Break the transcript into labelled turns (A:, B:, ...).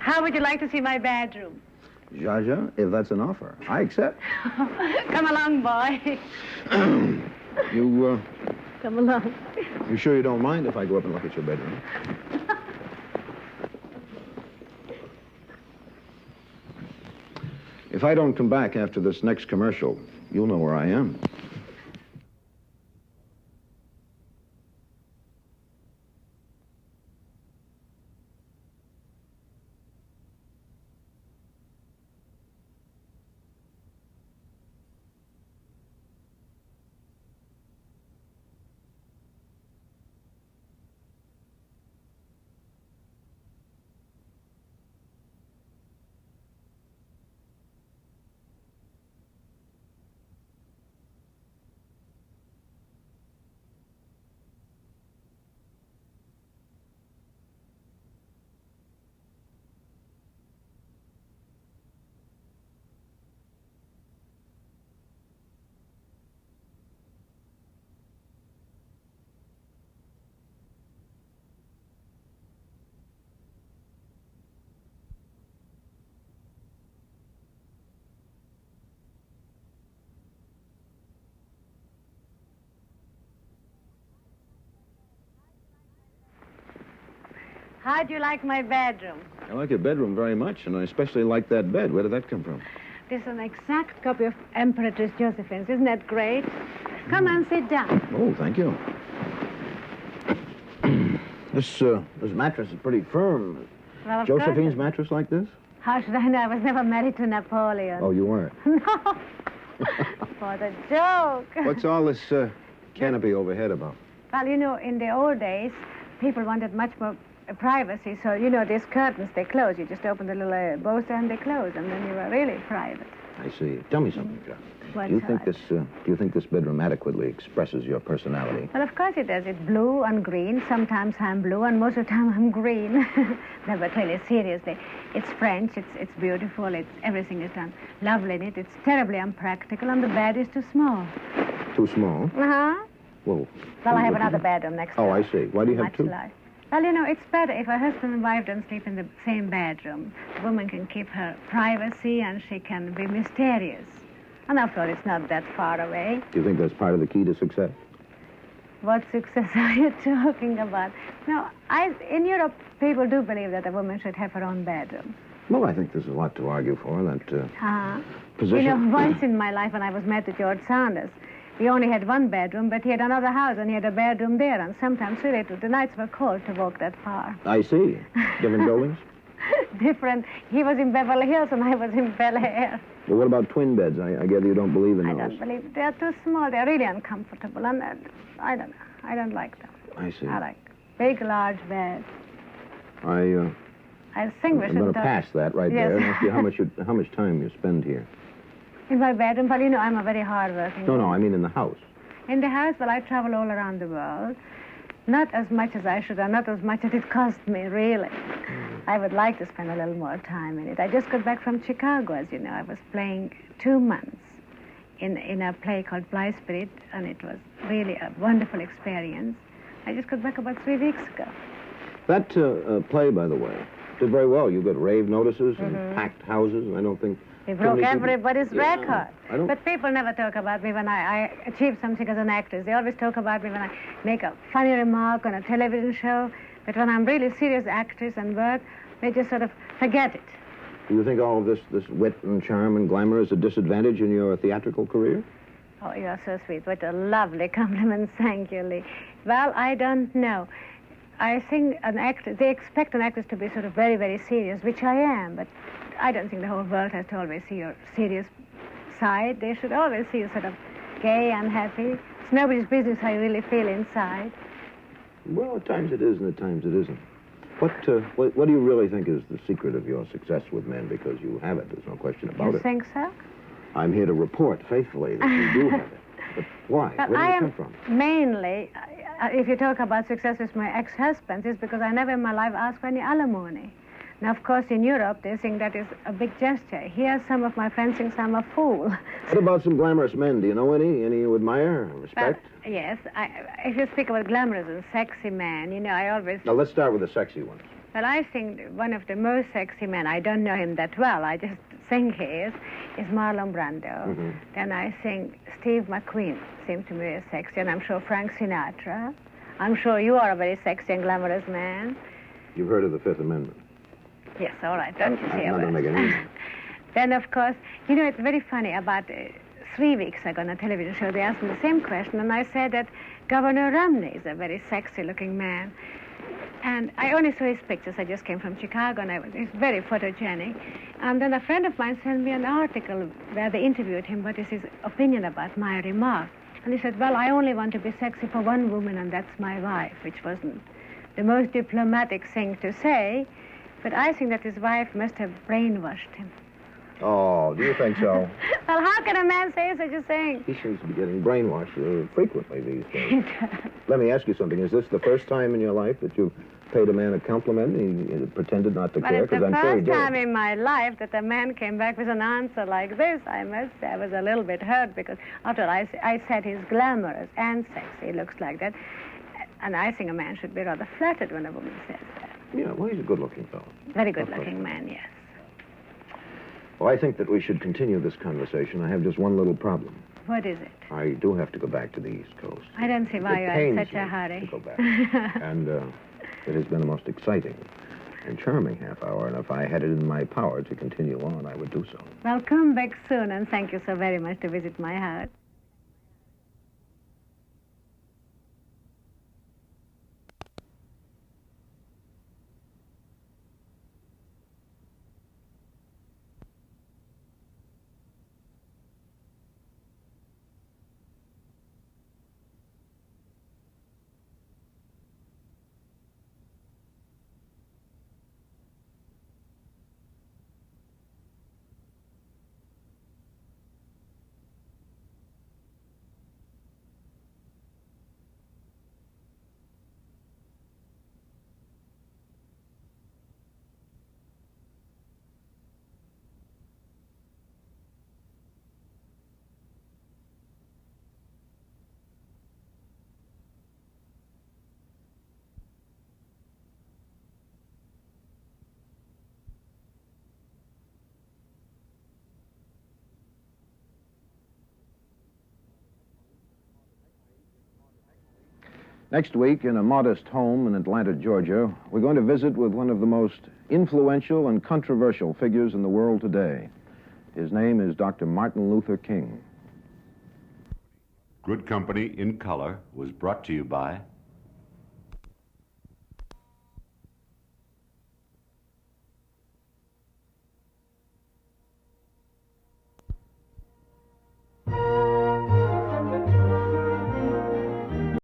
A: How would you like to see my bedroom?
B: Zsa, if that's an offer, I accept.
A: Come along, boy. Come along.
B: You sure you don't mind if I go up and look at your bedroom? If I don't come back after this next commercial, you'll know where I am.
A: How'd you like my bedroom?
B: I like your bedroom very much, and I especially like that bed. Where did that come from?
A: This is an exact copy of Empress Josephine's. Isn't that great? Come and sit down.
B: Oh, thank you. This mattress is pretty firm.
A: Well, of
B: Josephine's
A: course.
B: mattress like this?
A: How should I know? I was never married to Napoleon.
B: Oh, you weren't?
A: No. For the joke.
B: What's all this canopy overhead about?
A: Well, you know, in the old days, people wanted much more privacy. So, you know, these curtains, they close. You just open the little bows and they close, and then you were really private.
B: I see. Tell me something, John.
A: What's
B: Do
A: that?
B: you think this bedroom adequately expresses your personality?
A: Well, of course it does. It's blue and green. Sometimes I'm blue, and most of the time I'm green. No, but really, seriously, it's French. It's beautiful. Everything is done lovely in it. It's terribly unpractical, and the bed is too small.
B: Too small?
A: Uh-huh.
B: Whoa.
A: Well, I have another bedroom next door.
B: Oh, I see. Why do you have
A: Much
B: two?
A: large. Well, you know, it's better if a husband and wife don't sleep in the same bedroom. The woman can keep her privacy, and she can be mysterious. And after all, it's not that far away.
B: Do you think that's part of the key to success?
A: What success are you talking about? No, in Europe, people do believe that a woman should have her own bedroom.
B: Well, I think there's a lot to argue for, that position.
A: You know, once in my life when I was married to George Saunders, we only had one bedroom, but he had another house, and he had a bedroom there. And sometimes, really, the nights were cold to walk that far.
B: I see. Different buildings?
A: Different. He was in Beverly Hills, and I was in Bel Air.
B: Well, what about twin beds? I gather you don't believe in those.
A: I don't believe. They're too small. They're really uncomfortable, and I don't know. I don't like them.
B: I see.
A: I like big, large beds.
B: I
A: think we
B: I'm
A: should
B: going to pass that right
A: Yes.
B: there and ask you how much time you spend here.
A: In my bedroom, well, you know, I'm a very hard-working
B: No,
A: woman.
B: I mean in the house.
A: In the house, well, I travel all around the world. Not as much as I should, and not as much as it cost me, really. I would like to spend a little more time in it. I just got back from Chicago, as you know. I was playing 2 months in a play called Bly Spirit, and it was really a wonderful experience. I just got back about 3 weeks ago.
B: That play, by the way, did very well. You got rave notices and packed houses. I don't think...
A: They broke
B: many people-
A: everybody's
B: Yeah,
A: record.
B: I don't...
A: But people never talk about me when I achieve something as an actress. They always talk about me when I make a funny remark on a television show. But when I'm really serious actress and work, they just sort of forget it.
B: Do you think all of this wit and charm and glamour is a disadvantage in your theatrical career?
A: Oh, you're so sweet. What a lovely compliment. Thank you, Lee. Well, I don't know. I think they expect an actress to be sort of very, very serious, which I am, but I don't think the whole world has to always see your serious side. They should always see you sort of gay and happy. It's nobody's business how you really feel inside.
B: Well, at times it is and at times it isn't. What do you really think is the secret of your success with men? Because you have it, there's no question about it.
A: You think so?
B: I'm here to report faithfully that you do have it. But why?
A: Well,
B: Where did it come from?
A: Mainly, if you talk about success with my ex-husbands, it's because I never in my life asked for any alimony. Now, of course, in Europe, they think that is a big gesture. Here, some of my friends think I'm a fool.
B: What about some glamorous men? Do you know any? Any you admire, respect?
A: Well, yes. If you speak about glamorous and sexy men, you know, I always...
B: Now, let's start with the sexy ones.
A: Well, I think one of the most sexy men, I don't know him that well, I just think he is Marlon Brando.
B: Mm-hmm.
A: Then I think Steve McQueen seems to me very sexy, and I'm sure Frank Sinatra. I'm sure you are a very sexy and glamorous man.
B: You've heard of the Fifth Amendment?
A: Yes, all right, don't you say
B: I'm not going to make it easy.
A: Then, of course, you know, it's very funny. About 3 weeks ago on a television show, they asked me the same question, and I said that Governor Romney is a very sexy-looking man. And I only saw his pictures. I just came from Chicago, and he's very photogenic. And then a friend of mine sent me an article where they interviewed him, what is his opinion about my remark. And he said, well, I only want to be sexy for one woman, and that's my wife, which wasn't the most diplomatic thing to say. But I think that his wife must have brainwashed him.
B: Oh, do you think so?
A: Well, how can a man say such a thing?
B: He seems to be getting brainwashed frequently these days. Let me ask you something. Is this the first time in your life that you've paid a man a compliment and he pretended not to care?
A: But it's the first time in my life that a man came back with an answer like this. I must say I was a little bit hurt because after I said he's glamorous and sexy, he looks like that. And I think a man should be rather flattered when a woman says that.
B: Yeah, well, he's a good-looking fellow.
A: Very good-looking man, yes.
B: Well, I think that we should continue this conversation. I have just one little problem.
A: What is it?
B: I do have to go back to the East Coast.
A: I don't see why you're in such a hurry.
B: To go back. And it has been a most exciting and charming half hour, and if I had it in my power to continue on, I would do so.
A: Well, come back soon, and thank you so very much to visit my house.
B: Next week, in a modest home in Atlanta, Georgia, we're going to visit with one of the most influential and controversial figures in the world today. His name is Dr. Martin Luther King.
C: Good Company in Color was brought to you by